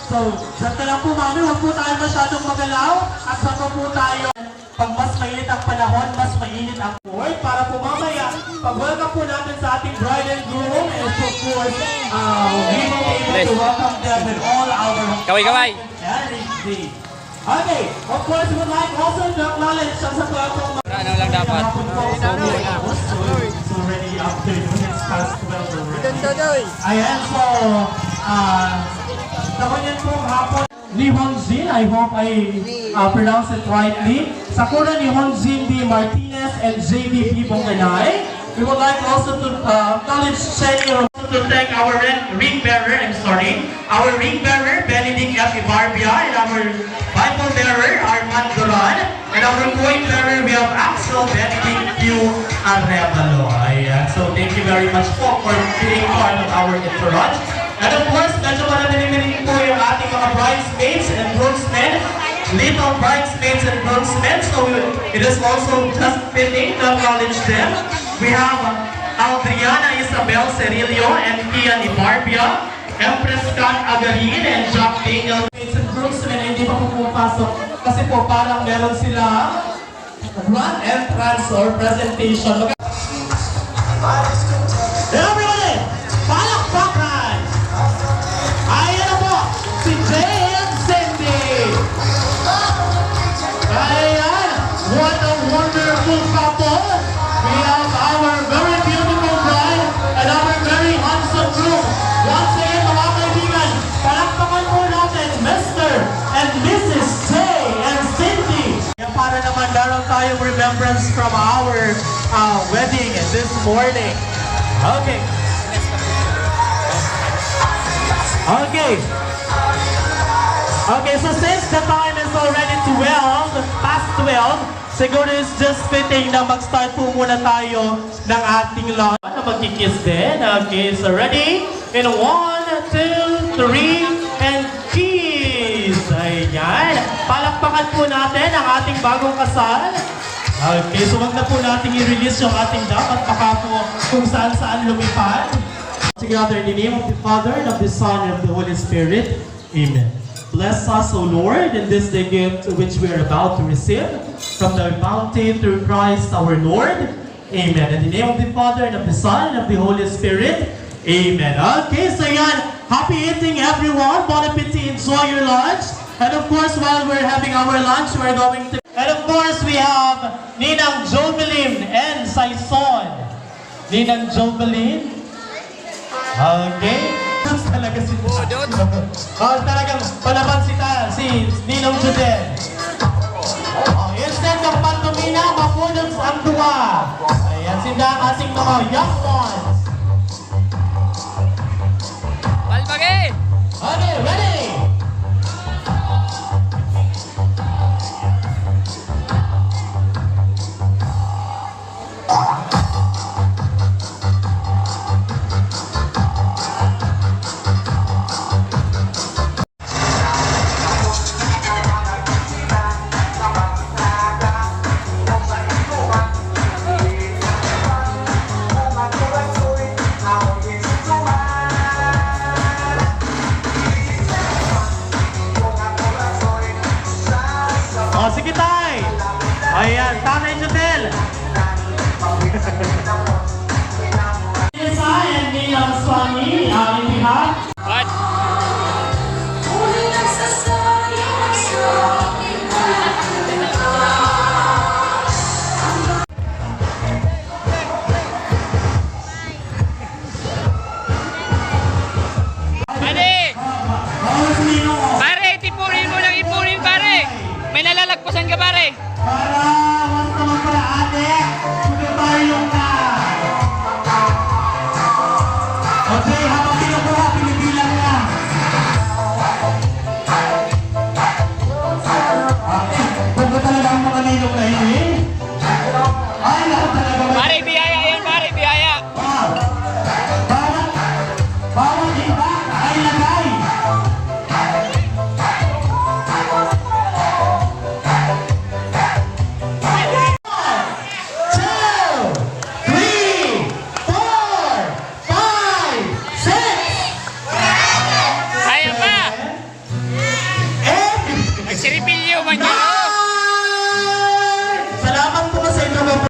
So, dito lang po mami, huwag po tayo masyadong magalaw at saka po tayo. Pag mas mainit ang panahon, mas mainit ang board para po mamaya, pag-welcome po natin sa ating bride and groom, and of course, we will be able to welcome them with all our Kaway! energy. Okay, of course, we would like also to acknowledge sa platong Ano lang dapat? It's already afternoon, it's past 12 already. Ayan, so, nakunyan po hapon ni Honjin, I hope I pronounce it rightly. Sakura ni Honjin B. Martinez and JVP Bonganay. We would like also to acknowledge Shenny to thank our ring bearer, our ring bearer, Benedict F. Ibarbia, and our Bible bearer, Armand Duran, and our coin bearer, we have Axel Benedict Q. Arevalo. So thank you very much for being part of our entourage. And of course, medyo mananinig po yung ating mga bridesmaids and groomsmen, little bridesmaids and groomsmen, so it is also just fitting to acknowledge them. We have Adriana Isabel Cerillo and Kian Ibarbia, Empress Kat Agarin and Jack Daniel. Maids and groomsmen, hindi pa po pumapasok kasi po parang meron sila run entrance or presentation. Everybody, palakpakan! Ayan na po, si Jay and Cindy! Ayan, what a wonderful couple! We have our very beautiful bride and our very handsome groom. Once again, mga kaibigan, palakpakan po natin, Mr. and Mrs. Jay and Cindy! Para naman meron tayong remembrance from our wedding this morning. Okay. Okay, so since the time is already 12, past 12, siguro is just fitting na mag-start po muna tayo ng ating launch. Na magkikiss din. Okay, so ready? In 1, 2, 3, and kiss! Ayan. Palakpakan po natin ang ating bagong kasal. Okay, so wag na po natin i-release yung ating dam at baka po kung saan-saan lumipad. Together in the name of the Father, and of the Son, and of the Holy Spirit. Amen. Bless us, O Lord, in this day gift which we are about to receive from the bounty through Christ our Lord. Amen. In the name of the Father, and of the Son, and of the Holy Spirit. Amen. Okay, so yan. Happy eating, everyone. Bon appetit. Enjoy your lunch. And of course, while we're having our lunch, we're going to... And of course, we have Ninang Jovelyn and Saison. Ninang Jovelyn. Okay. Talaga si... talagang palaban si Ninang Jodel. Instead ng pantomina, mapunod ang duwa. Ayan, sila ang ating mga young ones. Palpage! Okay, ready? Sige tay! Ayan, Tatay Jodel! Isa and Ninang Swami, aming behalf. What? Pare, Ipunin mo ng ipunin, pare! May nalalagpasan ka, pare! para mas naman para ate, sugar tayo na. Okay, habang pinukuha, pinibilang na. Kung ba talaga ang mga ninong na ini? Ay, lahat talaga. Pare, biyaya yan, pare, biyaya! Bawat iba ay lagay. Two, three, four, five, six. Baliw man yun.